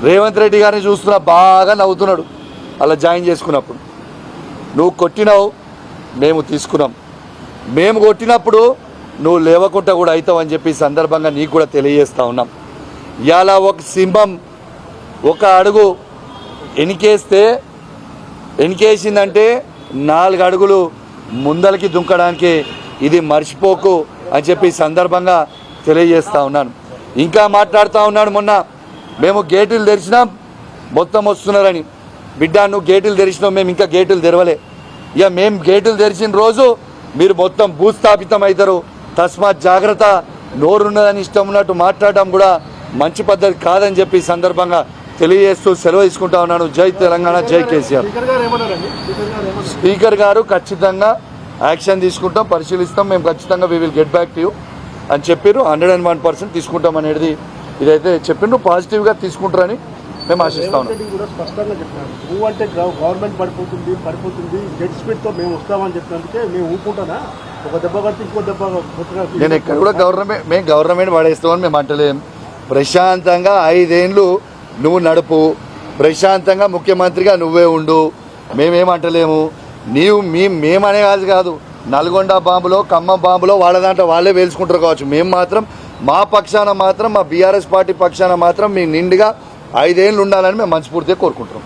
రేవంత్ రెడ్డి గారిని చూస్తున్నా బాగా నవ్వుతున్నాడు అలా జాయిన్ చేసుకున్నప్పుడు. నువ్వు కొట్టినావు, మేము తీసుకున్నాం. మేము కొట్టినప్పుడు నువ్వు లేవకుండా కూడా అవుతావని చెప్పి సందర్భంగా నీకు కూడా తెలియజేస్తూ ఉన్నాం. ఇలా ఒక సింహం ఒక అడుగు ఎనికేసిందంటే 4 అడుగులు ముందలకి దుంకడానికి ఇది మర్చిపోకు అని చెప్పి సందర్భంగా తెలియజేస్తూ ఉన్నాను. ఇంకా మాట్లాడుతూ ఉన్నాడు, మొన్న మేము గేటులు తెరిచినాం మొత్తం వస్తున్నారని. బిడ్డ నువ్వు గేటులు తెరిచినావు, మేము ఇంకా గేటులు తెరవలే. ఇక మేము గేటులు తెరిచిన రోజు మీరు మొత్తం భూస్థాపితం అవుతారు. తస్మాత్ జాగ్రత్త. నోరున్నదని ఇష్టం ఉన్నట్టు మాట్లాడడం కూడా మంచి పద్ధతి కాదని చెప్పి సందర్భంగా తెలియజేస్తూ సెలవు తీసుకుంటా ఉన్నాను. జై తెలంగాణ, జై కేసీఆర్. స్పీకర్ గారు ఖచ్చితంగా యాక్షన్ తీసుకుంటాం, పరిశీలిస్తాం. మేము ఖచ్చితంగా we will get back to you అని చెప్పారు. 101% తీసుకుంటాం అనేది ఇదైతే చెప్పిండ్రు. పాజిటివ్గా తీసుకుంటారని మేము ఆశిస్తా ఉన్నాం. అంటే గవర్నమెంట్ పడిపోతుంది జెట్ స్పీడ్తో మేము వస్తామని చెప్పినందుకే మేము ఊపుకుంటానా ఒక దెబ్బ కడితే ఇంకో దెబ్బ. నేను ఎక్కడ కూడా గవర్నమెంట్ పడేస్తామని మేము అంటలేం. ప్రశాంతంగా 5 ఏళ్ళు నువ్వు నడుపు, ప్రశాంతంగా ముఖ్యమంత్రిగా నువ్వే ఉండు, మేమేమంటలేము. మేమనే కాదు, నల్గొండ బాంబులో ఖమ్మం బాంబులో వాళ్ళ దాంట్లో వాళ్ళే వేల్చుకుంటారు కావచ్చు. మేము మాత్రం మా పక్షాన మాత్రం మా బీఆర్ఎస్ పార్టీ పక్షాన మాత్రం మీ నిండుగా 5 ఏళ్ళు ఉండాలని మేము మనస్ఫూర్తిగా కోరుకుంటున్నాం.